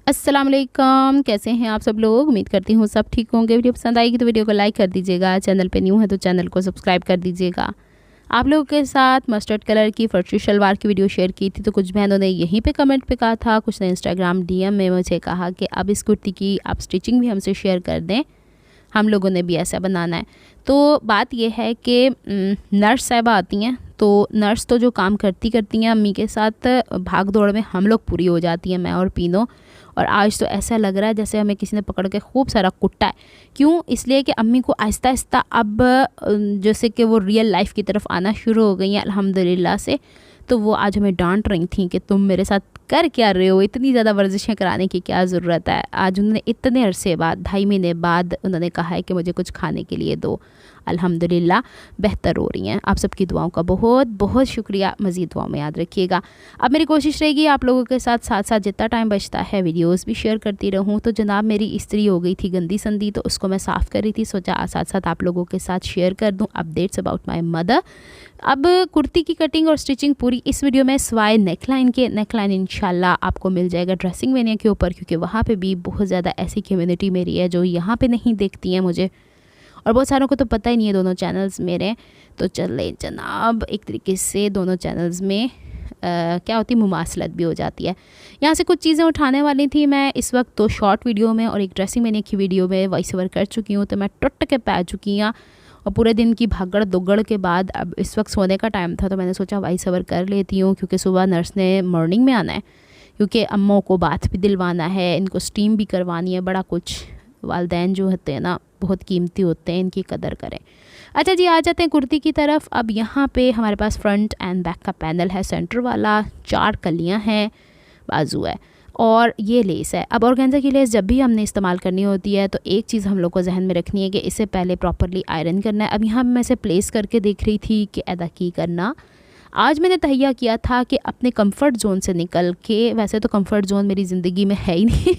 अस्सलाम वालेकुम, कैसे हैं आप सब लोग। उम्मीद करती हूँ सब ठीक होंगे। वीडियो पसंद आएगी तो वीडियो को लाइक कर दीजिएगा। चैनल पे न्यू है तो चैनल को सब्सक्राइब कर दीजिएगा। आप लोगों के साथ मस्टर्ड कलर की फर्शी शलवार की वीडियो शेयर की थी तो कुछ बहनों ने यहीं पे कमेंट पे कहा था, कुछ ने इंस्टाग्राम डीएम में मुझे कहा कि अब इस कुर्ती की आप स्टिचिंग भी हमसे शेयर कर दें, हम लोगों ने भी ऐसा बनाना है। तो बात यह है कि नर्स साहिबा आती हैं तो नर्स तो जो काम करती हैं अम्मी के साथ भाग दौड़ में हम लोग पूरी हो जाती हैं, मैं और पीनो। और आज तो ऐसा लग रहा है जैसे हमें किसी ने पकड़ के खूब सारा कुट्टा है। क्यों? इसलिए कि अम्मी को आहिस्ता आहिस्ता अब जैसे कि वो रियल लाइफ की तरफ आना शुरू हो गई हैं अल्हम्दुलिल्लाह से। तो वो आज हमें डांट रही थी कि तुम मेरे साथ कर क्या रहे हो, इतनी ज़्यादा वर्जिशें कराने की क्या ज़रूरत है। आज उन्होंने इतने अरसे बाद 2.5 महीने बाद उन्होंने कहा है कि मुझे कुछ खाने के लिए दो। अल्हम्दुलिल्लाह बेहतर हो रही हैं। आप सबकी दुआओं का बहुत बहुत शुक्रिया। मज़ीद दुआओं में याद रखिएगा। अब मेरी कोशिश रहेगी आप लोगों के साथ साथ जितना टाइम बचता है वीडियोस भी शेयर करती रहूँ। तो जनाब मेरी इस्त्री हो गई थी गंदी संदी, तो उसको मैं साफ़ कर रही थी, सोचा साथ साथ आप लोगों के साथ शेयर कर दूँ अपडेट्स अबाउट माई मदर। अब कुर्ती की कटिंग और स्टिचिंग पूरी इस वीडियो में स्वाय नेकलाइन इंशाल्लाह आपको मिल जाएगा ड्रेसिंग वेनिया के ऊपर, क्योंकि वहाँ पे भी बहुत ज़्यादा ऐसी कम्युनिटी मेरी है जो यहाँ पे नहीं देखती हैं मुझे, और बहुत सारों को तो पता ही नहीं है दोनों चैनल्स मेरे। तो चले जनाब एक तरीके से दोनों चैनल्स में क्या होती है, मुमासलत भी हो जाती है। यहाँ से कुछ चीज़ें उठाने वाली थी मैं इस वक्त, तो शॉर्ट वीडियो में और एक ड्रेसिंग वेनिया की वीडियो में वॉइस ओवर कर चुकी हूँ। तो मैं टुट के पै चुकी हूँ और पूरे दिन की भागड़ दुगड़ के बाद अब इस वक्त सोने का टाइम था, तो मैंने सोचा वॉइस ओवर कर लेती हूँ, क्योंकि सुबह नर्स ने मॉर्निंग में आना है, क्योंकि अम्मों को बाथ भी दिलवाना है, इनको स्टीम भी करवानी है, बड़ा कुछ। वालदैन जो होते हैं ना बहुत कीमती होते हैं, इनकी कदर करें। अच्छा जी, आ जाते हैं कुर्ती की तरफ। अब यहाँ पे हमारे पास फ्रंट एंड बैक का पैनल है, सेंटर वाला 4 कलियाँ हैं, बाजू है और ये लेस है। अब ऑर्गेन्जा की लेस जब भी हमने इस्तेमाल करनी होती है तो एक चीज़ हम लोग को जहन में रखनी है कि इसे पहले प्रॉपरली आयरन करना है। अब यहाँ मैं इसे प्लेस करके देख रही थी कि अदा की करना। आज मैंने तहैया किया था कि अपने कंफर्ट जोन से निकल के, वैसे तो कंफर्ट जोन मेरी ज़िंदगी में है ही नहीं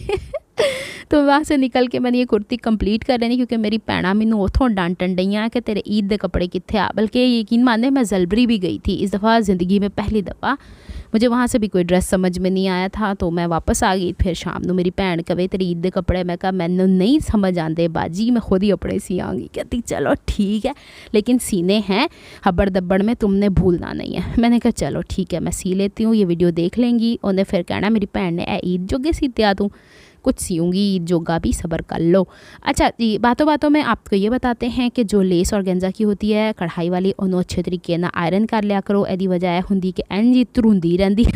तो वहाँ से निकल के मैंने ये कुर्ती कंप्लीट कर लेनी, क्योंकि मेरी भैन मैनू उतों डांटन डईयां कि तेरे ईद के कपड़े कित्थे आ। बल्कि यकीन माने मैं जलबरी भी गई थी इस दफ़ा ज़िंदगी में पहली दफ़ा, मुझे वहाँ से भी कोई ड्रेस समझ में नहीं आया था, तो मैं वापस आ गई। फिर शाम को मेरी भैन कहे तेरे ईद के कपड़े, मैं कहा मैनू नहीं समझ आते बाजी, मैं खुद ही कपड़े सी आऊँगी। कहती चलो ठीक है, लेकिन सीने हैं हब्बड़ दब्बड़ में, तुमने भूलना नहीं है। मैंने कहा चलो ठीक है मैं सी लेती हूँ, ये वीडियो देख लेंगी। उन्हें फिर कहना मेरी भैन ने ए ईद जोगे सीते तू, कुछ सीऊँगी ईद जोगा भी, सब्र कर लो। अच्छा जी, बातों बातों में आपको ये बताते हैं कि जो लेस ऑर्गेन्जा की होती है कढ़ाई वाली, उन्होंने अच्छे तरीके ना आयरन कर लिया करो। एदी वजह यह होंगी कि इंज ही धरुंदी रहंदी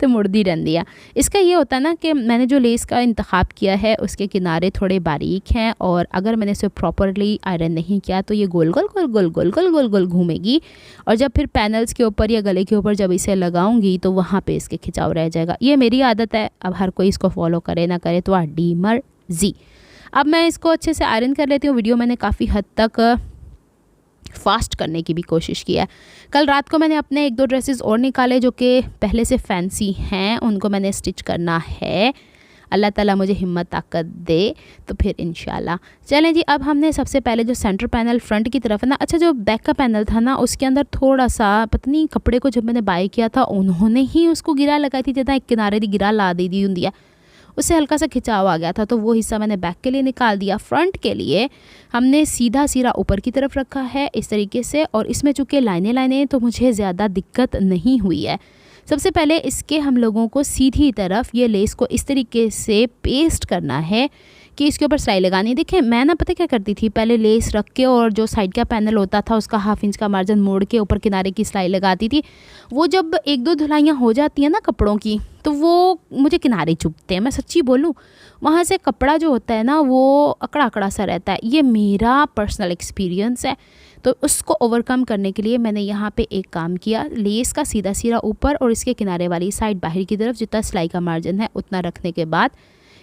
तो मुड़दी रहंदी है। इसका ये होता है ना कि मैंने जो लेस का इंतखाब किया है उसके किनारे थोड़े बारीक हैं, और अगर मैंने इसे प्रॉपरली आयरन नहीं किया तो ये गोल गोल गोल गोल गोल गोल गोल गोल घूमेगी, और जब फिर पैनल्स के ऊपर या गले के ऊपर जब इसे लगाऊंगी तो वहाँ पे इसके खिंचाव रह जाएगा। ये मेरी आदत है, अब हर कोई इसको फॉलो करे ना करे तो आडी मर्जी। अब मैं इसको अच्छे से आयरन कर लेती हूँ। वीडियो मैंने काफ़ी हद तक फास्ट करने की भी कोशिश की है। कल रात को मैंने अपने 1-2 ड्रेसेस और निकाले जो कि पहले से फैंसी हैं, उनको मैंने स्टिच करना है। अल्लाह ताला मुझे हिम्मत ताकत दे तो फिर इंशाल्लाह। चलें जी, अब हमने सबसे पहले जो सेंटर पैनल फ्रंट की तरफ है ना, अच्छा जो बैक का पैनल था ना उसके अंदर थोड़ा सा पत्नी कपड़े को जब मैंने बाय किया था उन्होंने ही उसको गिरा लगाई थी, जितना एक किनारे की गिरा ला दी होंगी है, उससे हल्का सा खिंचाव आ गया था, तो वो हिस्सा मैंने बैक के लिए निकाल दिया। फ्रंट के लिए हमने सीधा सिरा ऊपर की तरफ रखा है इस तरीके से, और इसमें चूँकि लाइनें तो मुझे ज़्यादा दिक्कत नहीं हुई है। सबसे पहले इसके हम लोगों को सीधी तरफ ये लेस को इस तरीके से पेस्ट करना है कि इसके ऊपर सिलाई लगानी है। देखें मैं ना पता क्या करती थी, पहले लेस रख के और जो साइड का पैनल होता था उसका 1/2 इंच का मार्जिन मोड़ के ऊपर किनारे की सिलाई लगाती थी। वो जब 1-2 धुलाइयाँ हो जाती हैं ना कपड़ों की तो वो मुझे किनारे चुभते हैं, मैं सच्ची बोलूँ। वहाँ से कपड़ा जो होता है ना वो अकड़ा अकड़ा सा रहता है, ये मेरा पर्सनल एक्सपीरियंस है। तो उसको ओवरकम करने के लिए मैंने यहाँ पे एक काम किया, लेस का सीधा सीधा ऊपर और इसके किनारे वाली साइड बाहर की तरफ जितना सिलाई का मार्जिन है उतना रखने के बाद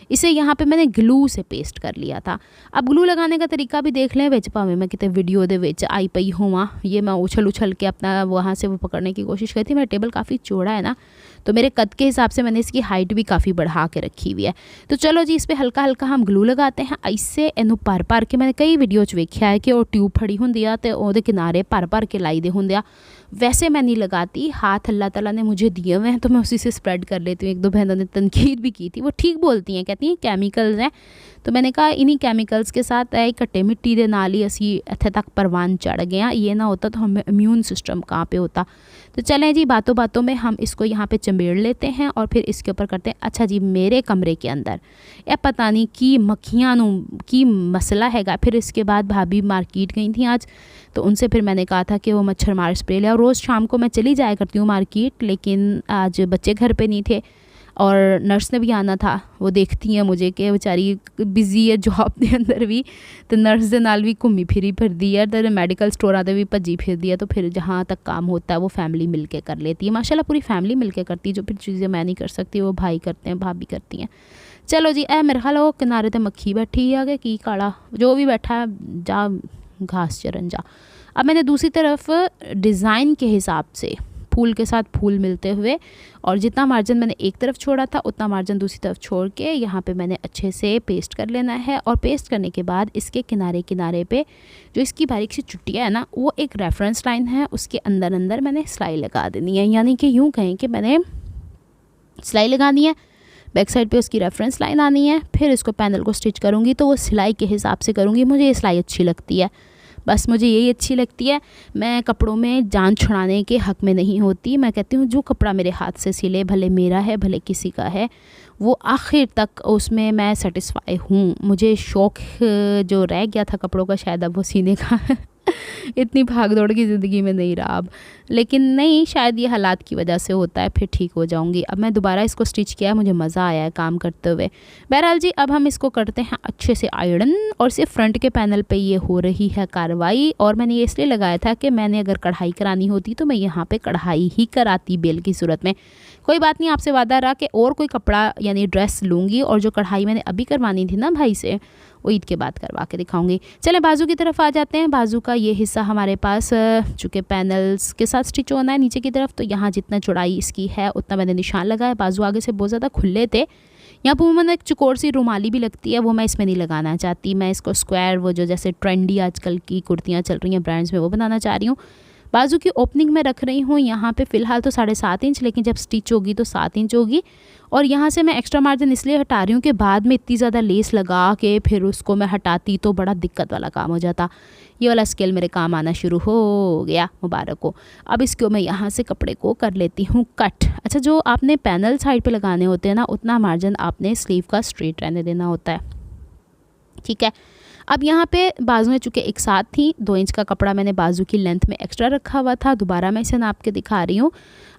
इसे यहाँ पे मैंने ग्लू से पेस्ट कर लिया था। अब ग्लू लगाने का तरीका भी देख लें, विच भावें मैं कितने वीडियो दे विच आई पई होवां, ये मैं उछल उछल के अपना वहाँ से वो पकड़ने की कोशिश करी थी। मेरा टेबल काफ़ी चौड़ा है ना, तो मेरे कद के हिसाब से मैंने इसकी हाइट भी काफ़ी बढ़ा के रखी हुई है। तो चलो जी, इस पर हल्का हल्का हम ग्लू लगाते हैं। इससे इनू भर भर के मैंने कई वीडियो वेख्या है कि वो ट्यूब फड़ी होंदी आ ते ओहदे किनारे भर भर के लाई दे होंदे आ। वैसे मैं नहीं लगाती, हाथ अल्लाह ताला ने मुझे दिए हुए हैं तो मैं उसी से स्प्रेड कर लेती हूँ। एक दो बहनों ने तनकीद भी की थी, वो ठीक बोलती हैं, कहती हैं कैमिकल्स हैं। तो मैंने कहा इन्हीं कैमिकल्स के साथ घट्टे मिट्टी के नाल ही असी इत्थे तक परवान चढ़ गए हैं, ये ना होता तो हमें इम्यून सिस्टम कहाँ पे होता। तो चलें जी, बातों बातों में हम इसको यहाँ पे चंबेड़ लेते हैं और फिर इसके ऊपर करते हैं। अच्छा जी, मेरे कमरे के अंदर यह पता नहीं कि मक्खियाँ की मसला हैगा। फिर इसके बाद भाभी मार्केट गई थी आज, तो उनसे फिर मैंने कहा था कि वो मच्छर मार स्प्रे ले। और रोज़ शाम को मैं चली जाया करती हूँ मार्केट, लेकिन आज बच्चे घर पे नहीं थे और नर्स ने भी आना था। वो देखती हैं मुझे कि बेचारी बिजी है जॉब के अंदर भी, तो नर्स के नाल भी घूमी फिरी फिरदी है, तो मेडिकल स्टोर से भी भजी फिरदी है। तो फिर जहाँ तक काम होता है वो फैमिली मिल के कर लेती है। माशाल्लाह पूरी फैमिली मिल के करती है, जो फिर चीज़ें मैं नहीं कर सकती वो भाई करते हैं, भाभी करती हैं। चलो जी, मेरे ख्याल वो किनारे तो मक्खी बैठी है कि की काला जो भी बैठा है, जा घास चरन जा। अब मैंने दूसरी तरफ डिज़ाइन के हिसाब से फूल के साथ फूल मिलते हुए, और जितना मार्जिन मैंने एक तरफ छोड़ा था उतना मार्जिन दूसरी तरफ छोड़ के यहाँ पे मैंने अच्छे से पेस्ट कर लेना है। और पेस्ट करने के बाद इसके किनारे किनारे पे जो इसकी बारीक सी चुट्टियाँ है ना, वो एक रेफरेंस लाइन है, उसके अंदर अंदर मैंने सिलाई लगा देनी है। यानी कि यूँ कहें कि मैंने सिलाई लगानी है, बैक साइड पे उसकी रेफरेंस लाइन आनी है, फिर इसको पैनल को स्टिच करूँगी तो वो सिलाई के हिसाब से करूँगी। मुझे ये सिलाई अच्छी लगती है, बस मुझे यही अच्छी लगती है। मैं कपड़ों में जान छुड़ाने के हक़ में नहीं होती। मैं कहती हूँ जो कपड़ा मेरे हाथ से सिले, भले मेरा है भले किसी का है, वो आखिर तक उसमें मैं सेटिस्फाई हूँ। मुझे शौक़ जो रह गया था कपड़ों का शायद अब वो सीने का इतनी भाग दौड़ की ज़िंदगी में नहीं रहा अब, लेकिन नहीं, शायद ये हालात की वजह से होता है, फिर ठीक हो जाऊंगी। अब मैं दोबारा इसको स्टिच किया है, मुझे मज़ा आया है काम करते हुए। बहरहाल जी, अब हम इसको करते हैं अच्छे से आयरन, और सिर्फ फ्रंट के पैनल पे ये हो रही है कार्रवाई। और मैंने ये इसलिए लगाया था कि मैंने अगर कढ़ाई करानी होती तो मैं यहाँ पर कढ़ाई ही कराती बेल की सूरत में। कोई बात नहीं, आपसे वादा रहा कि और कोई कपड़ा यानी ड्रेस लूँगी, और जो कढ़ाई मैंने अभी करवानी थी ना भाई से, वो ईद के बाद करवा के दिखाऊंगी। चलें बाजू की तरफ आ जाते हैं। बाजू का ये हिस्सा हमारे पास चूँकि पैनल्स के साथ स्टिच होना है नीचे की तरफ, तो यहाँ जितना चौड़ाई इसकी है उतना मैंने निशान लगाया। बाजू आगे से बहुत ज़्यादा खुले थे, यहाँ पर मैंने एक चुकोर सी रुमाली भी लगती है, वो मैं इसमें नहीं लगाना चाहती। मैं इसको स्क्वायर, वो जो जैसे ट्रेंडी आजकल की कुर्तियाँ चल रही हैं ब्रांड्स में, वो बनाना चाह रही हूँ। बाजू की ओपनिंग में रख रही हूँ यहाँ पे फ़िलहाल तो 7.5 इंच, लेकिन जब स्टिच होगी तो 7 इंच होगी। और यहाँ से मैं एक्स्ट्रा मार्जिन इसलिए हटा रही हूँ कि बाद में इतनी ज़्यादा लेस लगा के फिर उसको मैं हटाती तो बड़ा दिक्कत वाला काम हो जाता। ये वाला स्केल मेरे काम आना शुरू हो गया, मुबारक हो। अब इसको मैं यहाँ से कपड़े को कर लेती हूँ कट। अच्छा, जो आपने पैनल साइड पे लगाने होते हैं ना, उतना मार्जिन आपने स्लीव का स्ट्रेट रहने देना होता है, ठीक है। अब यहाँ पे बाजुएं चूँकि एक साथ थी, 2 इंच का कपड़ा मैंने बाजू की लेंथ में एक्स्ट्रा रखा हुआ था, दोबारा मैं इसे नाप के दिखा रही हूँ।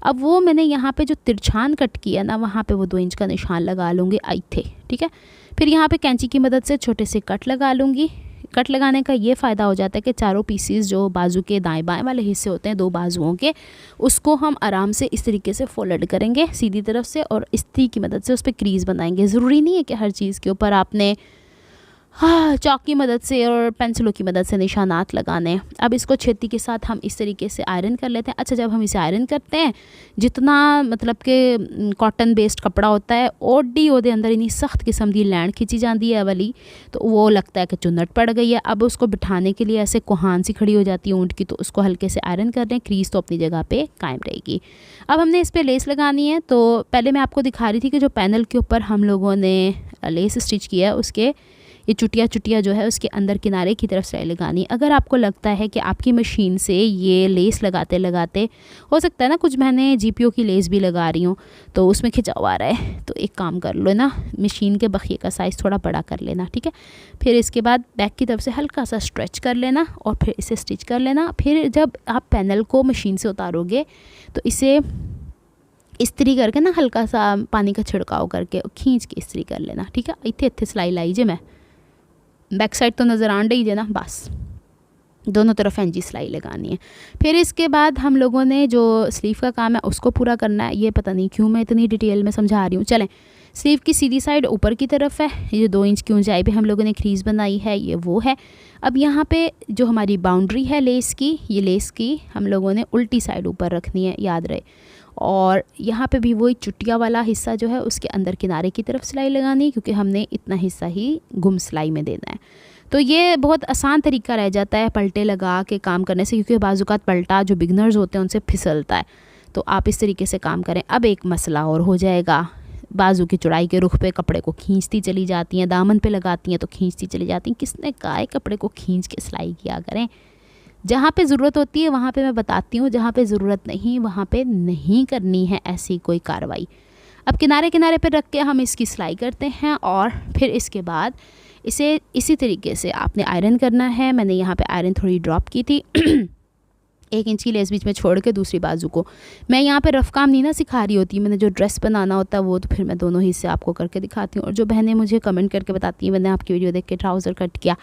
अब वो मैंने यहाँ पे जो तिरछान कट किया ना, वहाँ पे वो 2 इंच का निशान लगा लूँगी आई थे, ठीक है। फिर यहाँ पे कैंची की मदद से छोटे से कट लगा लूँगी। कट लगाने का ये फ़ायदा हो जाता है कि चारों पीसीस जो बाजू के दाएं बाएं वाले हिस्से होते हैं 2 बाजुओं के, उसको हम आराम से इस तरीके से फोल्ड करेंगे सीधी तरफ से, और इस्त्री की मदद से उस पर क्रीज़ बनाएंगे। ज़रूरी नहीं है कि हर चीज़ के ऊपर आपने चॉक की मदद से और पेंसिलों की मदद से निशानात लगाने हैं। अब इसको छेती के साथ हम इस तरीके से आयरन कर लेते हैं। अच्छा, जब हम इसे आयरन करते हैं, जितना मतलब कि कॉटन बेस्ड कपड़ा होता है, ओडी ओदे अंदर इन्नी सख्त किस्म की लैंड खिंची जाती है वाली, तो वो लगता है कि चुन्नट पड़ गई है। अब उसको बिठाने के लिए ऐसे कोहान सी खड़ी हो जाती है ऊँट की, तो उसको हल्के से आयरन कर लें, क्रीज तो अपनी जगह पर कायम रहेगी। अब हमने इस पर लेस लगानी है। तो पहले मैं आपको दिखा रही थी कि जो पैनल के ऊपर हम लोगों ने लेस स्टिच किया है, उसके ये चुटिया जो है उसके अंदर किनारे की तरफ सिलाई लगानी। अगर आपको लगता है कि आपकी मशीन से ये लेस लगाते लगाते हो सकता है ना, कुछ मैंने जीपीओ की लेस भी लगा रही हूँ तो उसमें खिंचाव आ रहा है, तो एक काम कर लो ना, मशीन के बखिए का साइज़ थोड़ा बड़ा कर लेना, ठीक है। फिर इसके बाद बैक की तरफ से हल्का सा स्ट्रेच कर लेना और फिर इसे स्टिच कर लेना। फिर जब आप पैनल को मशीन से उतारोगे तो इसे इस्त्री करके ना, हल्का सा पानी का छिड़काव करके खींच के इस्त्री कर लेना, ठीक है। इतने इतने सिलाई लाई जे, मैं बैक साइड तो नज़र आन रही है ना, बस दोनों तरफ एंजी सिलाई लगानी है। फिर इसके बाद हम लोगों ने जो स्लीव का काम है उसको पूरा करना है। ये पता नहीं क्यों मैं इतनी डिटेल में समझा रही हूँ। चलें, स्लीव की सीधी साइड ऊपर की तरफ है, ये 2 इंच की ऊंचाई पे हम लोगों ने क्रीज़ बनाई है, ये वो है। अब यहाँ पे जो हमारी बाउंड्री है लेस की, ये लेस की हम लोगों ने उल्टी साइड ऊपर रखनी है, याद रहे। और यहाँ पे भी वही चुटिया वाला हिस्सा जो है उसके अंदर किनारे की तरफ सिलाई लगानी है, क्योंकि हमने इतना हिस्सा ही गुम सिलाई में देना है। तो ये बहुत आसान तरीका रह जाता है पलटे लगा के काम करने से, क्योंकि बाजुकात पलटा जो बिगनर्स होते हैं उनसे फिसलता है। तो आप इस तरीके से काम करें। अब एक मसला और हो जाएगा, बाजू की चौड़ाई के रुख पे कपड़े को खींचती चली जाती हैं, दामन पे लगाती हैं तो खींचती चली जाती हैं। किसने कहा है कपड़े को खींच के सिलाई किया करें? जहाँ पे ज़रूरत होती है वहाँ पे मैं बताती हूँ, जहाँ पे ज़रूरत नहीं वहाँ पे नहीं करनी है ऐसी कोई कार्रवाई। अब किनारे किनारे पे रख के हम इसकी सिलाई करते हैं और फिर इसके बाद इसे इसी तरीके से आपने आयरन करना है। मैंने यहाँ पे आयरन थोड़ी ड्रॉप की थी 1 इंच की लेस बीच में छोड़ के दूसरी बाजू को। मैं यहाँ पे रफ़ काम नहीं ना सिखा रही होती, मैंने जो ड्रेस बनाना होता है वो तो फिर मैं दोनों हिस्से आपको करके दिखाती हूँ। और जो बहनें मुझे कमेंट करके बताती हैं मैंने आपकी वीडियो देख के ट्राउज़र कट किया,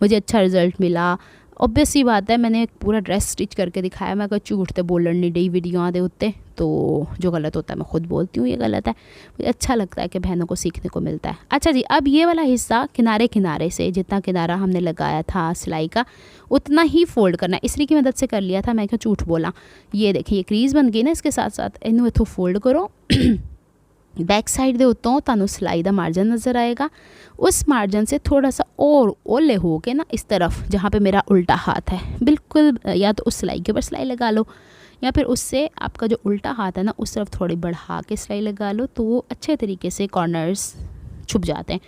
मुझे अच्छा रिज़ल्ट मिला, ऑब्वियस सी बात है मैंने पूरा ड्रेस स्टिच करके दिखाया। मैं अगर झूठ तो बोलन नहीं डई वीडियो दे उत्ते, तो जो गलत होता है मैं खुद बोलती हूँ ये गलत है। मुझे अच्छा लगता है कि बहनों को सीखने को मिलता है। अच्छा जी, अब ये वाला हिस्सा किनारे किनारे से जितना किनारा हमने लगाया था सिलाई का उतना ही फोल्ड करना है। इसरी की मदद से कर लिया था, मैं क्या झूठ बोला। ये देखिए ये क्रीज़ बन गई ना, इसके साथ साथ इनू इथों फोल्ड करो बैक साइड दे उत्तों तानू सिलाई दा मार्जिन नज़र आएगा। उस मार्जिन से थोड़ा सा और ओले हो के ना इस तरफ जहाँ पे मेरा उल्टा हाथ है बिल्कुल, या तो उस सिलाई के ऊपर सिलाई लगा लो या फिर उससे आपका जो उल्टा हाथ है ना उस तरफ थोड़ी बढ़ा के सिलाई लगा लो, तो वो अच्छे तरीके से कॉर्नर्स छुप जाते हैं।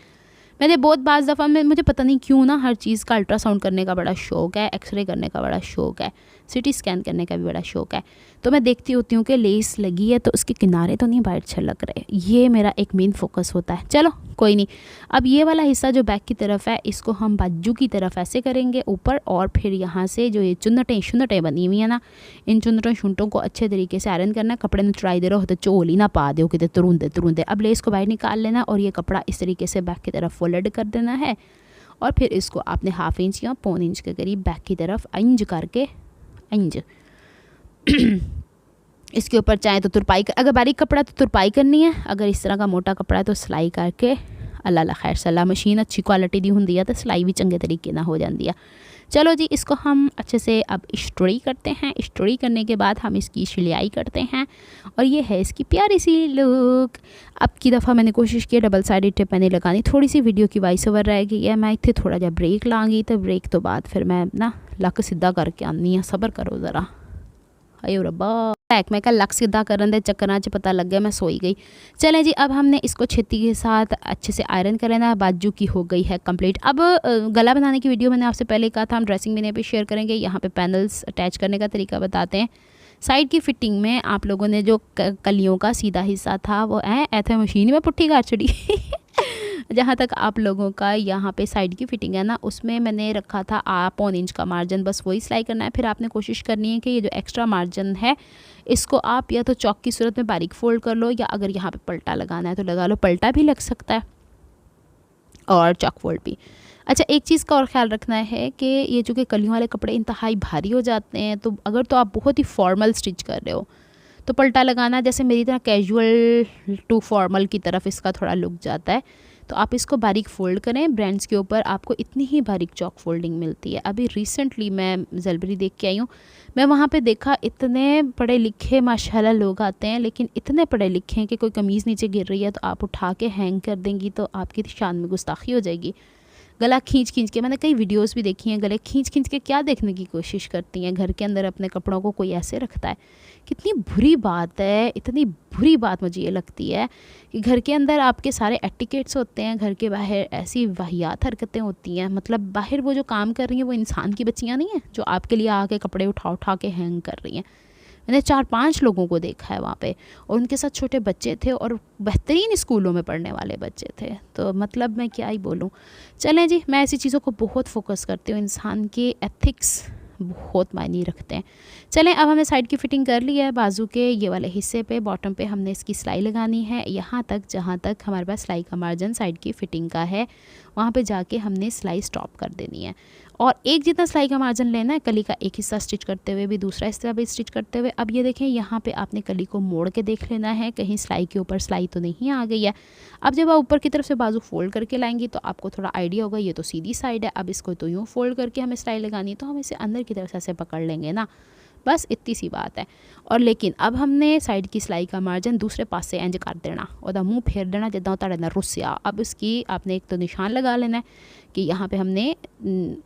मैंने बहुत बाज़ दफ़ा में मुझे पता नहीं क्यों ना हर चीज़ का अल्ट्रासाउंड करने का बड़ा शौक़ है, एक्सरे करने का बड़ा शौक़ है, सिटी स्कैन करने का भी बड़ा शौक़ है। तो मैं देखती होती हूँ कि लेस लगी है तो उसके किनारे तो नहीं बाहर छलक रहे, ये मेरा एक मेन फोकस होता है। चलो कोई नहीं। अब ये वाला हिस्सा जो बैक की तरफ है इसको हम बाजू की तरफ ऐसे करेंगे ऊपर, और फिर यहाँ से जो ये चुन्नटें शुन्नटें बनी हुई है ना, इन चुन्नटों शुन्नटों को अच्छे तरीके से आयरन करना है। कपड़े में चुराई दे रहो तो चोली ना पा दो कि तुरुंदे तुरुंदे। अब लेस को बाहर निकाल लेना और ये कपड़ा इस तरीके से बैक की तरफ फोल्ड कर देना है, और फिर इसको आपने 1/2 इंच या 1 इंच के करीब बैक की तरफ इंज करके इंज इसके ऊपर चाहे तो तुरपाई अगर बारीक कपड़ा तो तुरपाई करनी है, अगर इस तरह का मोटा कपड़ा है तो सिलाई करके अल्लाह खैर सलाह। मशीन अच्छी क्वालिटी दी होंगी है तो सिलाई भी चंगे तरीके ना हो जाती है। चलो जी, इसको हम अच्छे से अब स्टोरी करते हैं। स्टोरी करने के बाद हम इसकी सिलाई करते हैं और ये है इसकी प्यारी सी लुक। अब की दफ़ा मैंने कोशिश की डबल साइडेड टेप मैंने लगानी, थोड़ी सी वीडियो की वॉइस ओवर रह गई है। मैं इतने थोड़ा जहा ब्रेक लाँगी तो ब्रेक तो बाद फिर मैं ना लक सीधा करके आनी है। सबर करो ज़रा। अयो रब्बा, मैं कल लक सीधा करने के चक्कर च पता लग गया मैं सोई गई। चलें जी, अब हमने इसको छेती के साथ अच्छे से आयरन करना। बाजू की हो गई है कंप्लीट। अब गला बनाने की वीडियो मैंने आपसे पहले कहा था हम ड्रेसिंग में भी शेयर करेंगे। यहाँ पे पैनल्स अटैच करने का तरीका बताते हैं। साइड की फिटिंग में आप लोगों ने जो कलियों का सीधा हिस्सा था वो ऐसे मशीन में पुट्ठी काट चढ़ी जहाँ तक आप लोगों का यहाँ पे साइड की फिटिंग है ना, उसमें मैंने रखा था 1 इंच का मार्जिन, बस वही सिलाई करना है। फिर आपने कोशिश करनी है कि ये जो एक्स्ट्रा मार्जिन है इसको आप या तो चौक की सूरत में बारीक फोल्ड कर लो, या अगर यहाँ पे पलटा लगाना है तो लगा लो। पलटा भी लग सकता है और चौक फोल्ड भी। अच्छा, एक चीज़ का और ख्याल रखना है कि ये जो कि कलियों वाले कपड़े इंतहाई भारी हो जाते हैं, तो अगर तो आप बहुत ही फॉर्मल स्टिच कर रहे हो तो पलटा लगाना, जैसे मेरी तरह कैजुअल टू फॉर्मल की तरफ इसका थोड़ा लुक जाता है, तो आप इसको बारीक फ़ोल्ड करें। ब्रांड्स के ऊपर आपको इतनी ही बारीक चौक फोल्डिंग मिलती है। अभी रिसेंटली मैं ज़लबरी देख के आई हूँ, मैं वहाँ पे देखा इतने पढ़े लिखे माशाल्लाह लोग आते हैं, लेकिन इतने पढ़े लिखे हैं कि कोई कमीज़ नीचे गिर रही है तो आप उठा के हैंग कर देंगी तो आपकी शान में गुस्ताखी हो जाएगी। गला खींच खींच के, मैंने कई वीडियोस भी देखी हैं, गले खींच खींच के क्या देखने की कोशिश करती हैं। घर के अंदर अपने कपड़ों को कोई ऐसे रखता है, कितनी बुरी बात है। इतनी बुरी बात मुझे ये लगती है कि घर के अंदर आपके सारे एटिकेट्स होते हैं, घर के बाहर ऐसी वाहियात हरकतें होती हैं। मतलब बाहर वो जो काम कर रही हैं वो इंसान की बच्चियाँ नहीं हैं जो आपके लिए आके कपड़े उठा उठा के हैंग कर रही हैं। मैंने 4-5 लोगों को देखा है वहाँ पे, और उनके साथ छोटे बच्चे थे और बेहतरीन स्कूलों में पढ़ने वाले बच्चे थे। तो मतलब मैं क्या ही बोलूँ। चलें जी, मैं ऐसी चीज़ों को बहुत फोकस करती हूँ, इंसान के एथिक्स बहुत मायने रखते हैं। चलें, अब हमने साइड की फिटिंग कर ली है। बाजू के ये वाले हिस्से पे बॉटम पे हमने इसकी सिलाई लगानी है, यहाँ तक जहाँ तक हमारे पास सिलाई का मार्जिन साइड की फिटिंग का है वहाँ पे जाके हमने सिलाई स्टॉप कर देनी है। और एक जितना सिलाई का मार्जिन लेना है, कली का एक हिस्सा स्टिच करते हुए भी दूसरा हिस्सा भी स्टिच करते हुए। अब ये देखें, यहाँ पे आपने कली को मोड़ के देख लेना है कहीं सिलाई के ऊपर सिलाई तो नहीं आ गई है। अब जब आप ऊपर की तरफ से बाजू फोल्ड करके लाएंगी तो आपको थोड़ा आइडिया होगा ये तो सीधी साइड है, अब इसको तो यूँ फोल्ड करके हमें सिलाई लगानी है, तो हम इसे अंदर की तरफ से ऐसे पकड़ लेंगे ना, बस इतनी सी बात है। और लेकिन अब हमने साइड की सिलाई का मार्जिन दूसरे पास से इंज कर देना, और मुँह फेर देना जिदा तुहाडे नाल रुस्सिया। अब इसकी आपने एक तो निशान लगा लेना है कि यहाँ पे हमने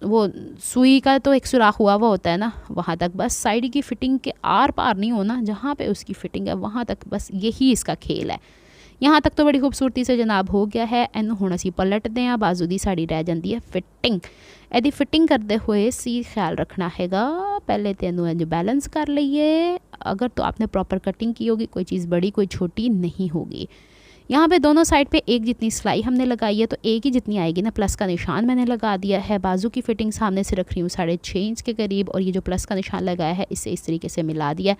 वो सुई का तो एक सुराख हुआ हुआ होता है ना, वहाँ तक बस साइड की फिटिंग के आर पार नहीं होना, जहाँ पे उसकी फिटिंग है वहाँ तक, बस यही इसका खेल है। यहाँ तक तो बड़ी खूबसूरती से जनाब हो गया है। इनू हुण असीं पलटते हैं, बाजू दी साड़ी रह जाती है फिटिंग। यदि फिटिंग करते हुए सी ख्याल रखना हैगा, पहले तो इनू इंज बैलेंस कर लीए। अगर तो आपने प्रॉपर कटिंग की होगी, कोई चीज़ बड़ी कोई छोटी नहीं होगी। यहाँ पे दोनों साइड पे एक जितनी सिलाई हमने लगाई है तो एक ही जितनी आएगी ना, प्लस का निशान मैंने लगा दिया है। बाजू की फिटिंग सामने से रख रही हूँ 6.5 इंच के करीब, और ये जो प्लस का निशान लगाया है इसे इस तरीके से मिला दिया।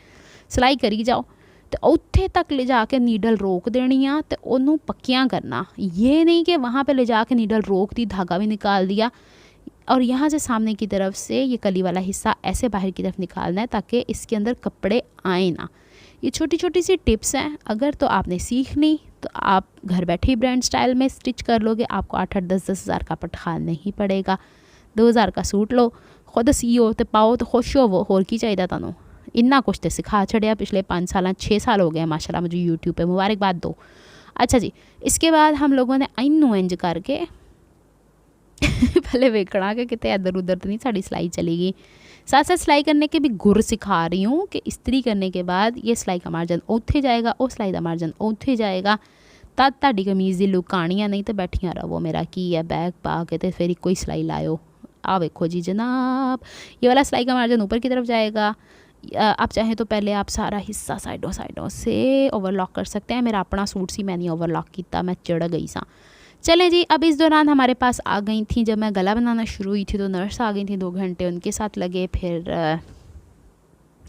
सिलाई करी जाओ तो उत्थे तक ले जाके नीडल रोक देनी आ, तो उन्होंने पक्कियाँ करना। ये नहीं कि वहाँ पे ले जाके नीडल रोक दी, धागा भी निकाल दिया, और यहाँ से सामने की तरफ से ये कली वाला हिस्सा ऐसे बाहर की तरफ निकालना है ताकि इसके अंदर कपड़े आए ना। ये छोटी छोटी सी टिप्स हैं, अगर तो आपने सीख ली तो आप घर बैठे ही ब्रांड स्टाइल में स्टिच कर लोगे। आपको 8-8 10-10 हज़ार का पटखा नहीं पड़ेगा। 2000 का सूट लो, खुद सीओ तो पाओ तो खुश हो, वो होर की चाहिए तुहानू। इन्ना कुछ तो सिखा छड़िया पिछले 5 साल 6 साल हो गए माशाल्लाह मुझे यूट्यूब पे, मुबारकबाद दो। अच्छा जी, इसके बाद हम लोगों ने इनू इंज करके पहले वेखना कि कितने इधर उधर तो नहीं साड़ी सिलाई चलेगी। साथ साथ सिलाई करने के भी गुर सिखा रही हूँ कि इस्त्री करने के बाद ये सिलाई का मार्जिन उत्थे जाएगा, और सिलाई का मार्जिन उत्थे जाएगा, तद ताड़ी कमीज़ की लुक आनी है। नहीं तो बैठियाँ रहो मेरा की है बैग पा के तो फिर कोई सिलाई लाओ। आ वेखो जी जनाब, ये वाला सिलाई का मार्जिन ऊपर की तरफ जाएगा। आप चाहें तो पहले आप सारा हिस्सा साइडों से ओवरलॉक कर सकते हैं। मेरा अपना सूट सी मैंने ओवरलॉक किया, मैं चढ़ गई सा। चलें जी, अब इस दौरान हमारे पास आ गई थी, जब मैं गला बनाना शुरू हुई थी तो नर्स आ गई थी, 2 घंटे उनके साथ लगे। फिर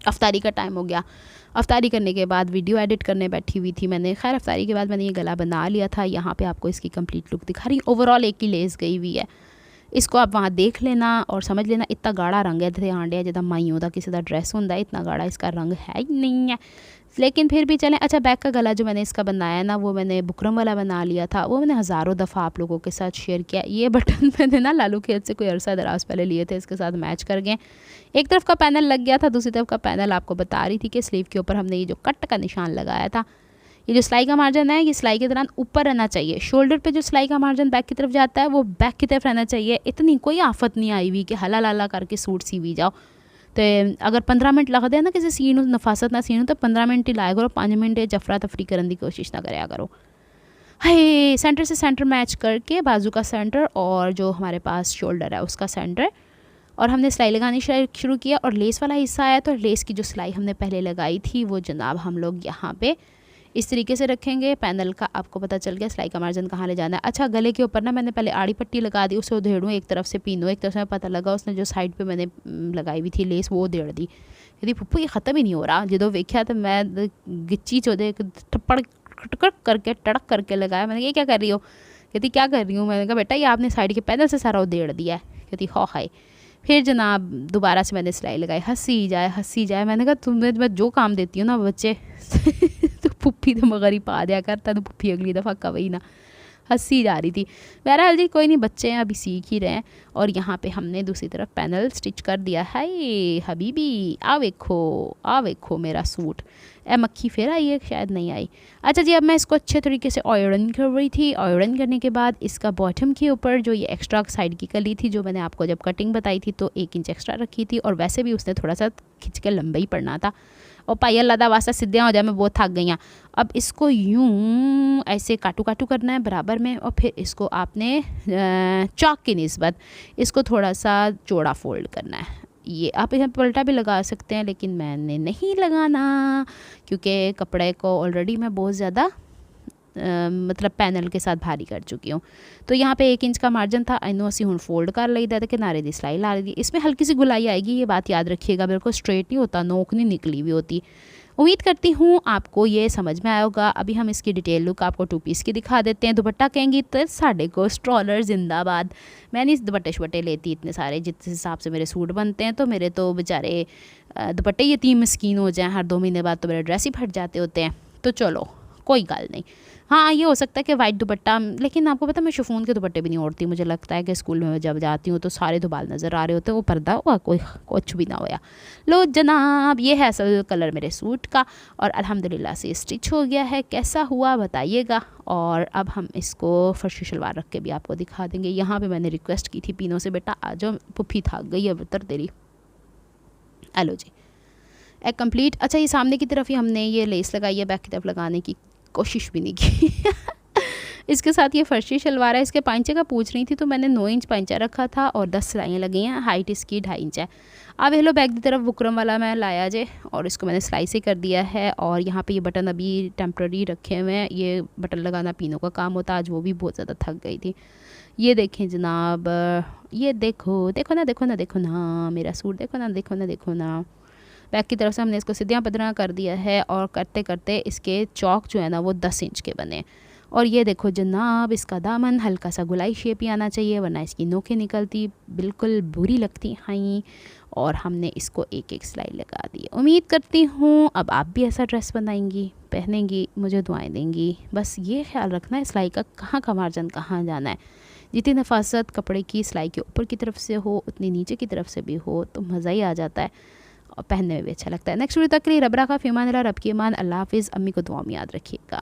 अफ्तारी का टाइम हो गया। अफ्तारी करने के बाद वीडियो एडिट करने बैठी हुई थी मैंने। खैर अफ्तारी के बाद मैंने ये गला बना लिया था। यहाँ पे आपको इसकी कंप्लीट लुक दिखा रही। ओवरऑल एक ही लेस गई हुई है, इसको आप वहाँ देख लेना और समझ लेना। इतना गाढ़ा रंग है इतने आंडिया जिदा माइयों का किसी का ड्रेस होंगे, इतना गाढ़ा इसका रंग है ही नहीं है, लेकिन फिर भी चलें। अच्छा, बैक का गला जो मैंने इसका बनाया ना, वो मैंने बुकरम वाला बना लिया था। वो मैंने हज़ारों दफ़ा आप लोगों के साथ शेयर किया। ये बटन मैंने ना लालू खेत से कोई अरसा दराज पहले लिए थे, इसके साथ मैच कर गए। एक तरफ का पैनल लग गया था, दूसरी तरफ का पैनल आपको बता रही थी कि स्लीव के ऊपर हमने ये जो कट का निशान लगाया था। ये जो सिलाई का मार्जिन है, ये सिलाई के दौरान ऊपर रहना चाहिए। शोल्डर पे जो सिलाई का मार्जिन बैक की तरफ जाता है वो बैक की तरफ रहना चाहिए। इतनी कोई आफत नहीं आई हुई कि हला लाला करके सूट सीवी जाओ। तो अगर 15 मिनट लगते हैं ना किसी सीन नफासत ना सीन तो 15 मिनट ही लाया करो, 5 मिनट जफरा तफरी करने की कोशिश ना कराया करो। हाय, सेंटर से सेंटर मैच करके बाजू का सेंटर और जो हमारे पास शोल्डर है उसका सेंटर, और हमने सिलाई लगानी शुरू किया। और लेस वाला हिस्सा आया तो लेस की जो सिलाई हमने पहले लगाई थी वो जनाब हम लोग यहाँ पे इस तरीके से रखेंगे। पैनल का आपको पता चल गया सिलाई का मार्जिन कहाँ ले जाना है। अच्छा, गले के ऊपर ना मैंने पहले आड़ी पट्टी लगा दी, उसे उधेड़ूँ, एक तरफ से पीनूँ, एक तरफ से पता लगा उसने जो साइड पे मैंने लगाई हुई थी लेस वो उधेड़ दी। यदि पप्पू ये ख़त्म ही नहीं हो रहा, जो वेख्या तो मैं गिच्ची चौधे टप्पड़ खटकट करके टड़क करके लगाया। मैंने ये क्या कर रही हो? कहती क्या कर रही हूँ? मैंने कहा बेटा ये आपने साइड के पैनल से सारा उधेड़ दिया है। कहती हो हाय। फिर जनाब दोबारा से मैंने सिलाई लगाई, हंसी जाए। मैंने कहा तुम्हें मैं जो काम देती हूँ ना बच्चे तो पुप्पी तो मगरी पा दिया करता, तो पुप्पी अगली दफ़ा कवई ना। हंसी जा रही थी। बहरहाल जी कोई नहीं, बच्चे हैं अभी सीख ही रहे हैं। और यहाँ पे हमने दूसरी तरफ पैनल स्टिच कर दिया है। हबीबी आ वेखो मेरा सूट। ए मक्खी फिर आई है, शायद नहीं आई। अच्छा जी, अब मैं इसको अच्छे तरीके से आयरन कर रही थी। आयरन करने के बाद इसका बॉटम के ऊपर जो ये एक्स्ट्रा साइड की कली थी, जो मैंने आपको जब कटिंग बताई थी तो 1 इंच एक्स्ट्रा रखी थी, और वैसे भी उसने थोड़ा सा खिंच के लंबा ही पड़ना था। और पाई अल्लाह दा वास्ता सीधे हो जाए, मैं बहुत थक गई हूँ। अब इसको यूँ ऐसे काटू करना है बराबर में, और फिर इसको आपने चौक की निस्बत इसको थोड़ा सा चौड़ा फोल्ड करना है। ये आप यहाँ पलटा भी लगा सकते हैं, लेकिन मैंने नहीं लगाना क्योंकि कपड़े को ऑलरेडी मैं बहुत ज़्यादा मतलब पैनल के साथ भारी कर चुकी हूँ। तो यहाँ पे 1 इंच का मार्जिन था, इनू असी हुण फोल्ड कर लईदा ते किनारे दी सिलाई ला दी। इसमें हल्की सी गुलाई आएगी, ये बात याद रखिएगा, बिल्कुल स्ट्रेट नहीं होता, नोक नहीं निकली हुई होती। उम्मीद करती हूँ आपको ये समझ में आया होगा। अभी हम इसकी डिटेल लुक आपको 2 पीस की दिखा देते हैं। दुपट्टा कहेंगी तो साढ़े को स्ट्रॉलर जिंदाबाद। मैं नहीं दुपट्टे शुपट्टे लेती इतने सारे, जिस हिसाब से मेरे सूट बनते हैं तो मेरे तो बेचारे दुपट्टे यतीम मस्कीन हो जाएँ, हर 2 महीने बाद तो मेरे ड्रेस ही फट जाते होते हैं। तो चलो कोई गल नहीं। हाँ, ये हो सकता है कि वाइट दुपट्टा, लेकिन आपको पता है मैं शिफॉन के दुपट्टे भी नहीं ओढ़ती। मुझे लगता है कि स्कूल में जब जाती हूँ तो सारे तो बाल नज़र आ रहे होते हैं, वो पर्दा हुआ कोई कुछ भी ना होया। लो जनाब, ये है असल कलर मेरे सूट का और अल्हम्दुलिल्लाह से स्टिच हो गया है। कैसा हुआ बताइएगा। और अब हम इसको फर्शी शलवार रख के भी आपको दिखा देंगे। यहाँ पे मैंने रिक्वेस्ट की थी पीनों से, बेटा आ जाओ, पुप्पी थक गई है बेहतर तेरी। हेलो जी, एक कंप्लीट। अच्छा, ये सामने की तरफ ही हमने ये लेस लगाई है, बैक की तरफ लगाने की कोशिश भी नहीं की। इसके साथ ये फर्शी शलवार है। इसके पांचे का पूछ रही थी तो मैंने 9 इंच पांचा रखा था और 10 सिलाइयाँ लगी हैं। हाइट इसकी 2.5 इंच है। अब हेलो बैक की तरफ बुकरम वाला मैं लाया जे और इसको मैंने सिलाई से कर दिया है। और यहाँ पे ये बटन अभी टेम्प्रेरी रखे हुए हैं। ये बटन लगाना पीनों का काम होता, आज वो भी बहुत ज़्यादा थक गई थी। ये देखें जनाब, ये देखो देखो ना, देखो ना, देखो ना मेरा सूट, देखो ना, देखो ना, देखो ना। बैक की तरफ से हमने इसको सीधा पदरा कर दिया है और करते करते इसके चौक जो है ना वो 10 इंच के बने। और ये देखो जनाब, इसका दामन हल्का सा गुलाई शेप ही आना चाहिए, वरना इसकी नोकें निकलती बिल्कुल बुरी लगती हैं। और हमने इसको एक एक सिलाई लगा दी। उम्मीद करती हूँ अब आप भी ऐसा ड्रेस बनाएंगी, पहनेंगी, मुझे दुआएं देंगी। बस ये ख्याल रखना है सिलाई का कहाँ का मार्जिन कहाँ जाना है। जितनी नफासत कपड़े की सिलाई के ऊपर की तरफ से हो उतनी नीचे की तरफ से भी हो तो मज़ा ही आ जाता है और पहनने में भी अच्छा लगता है। नेक्स्ट वीडियो तक के लिए रब रखा, फ़िमान रब की ईमान, अल्लाह हाफिज़। अम्मी को दुआ में याद रखिएगा।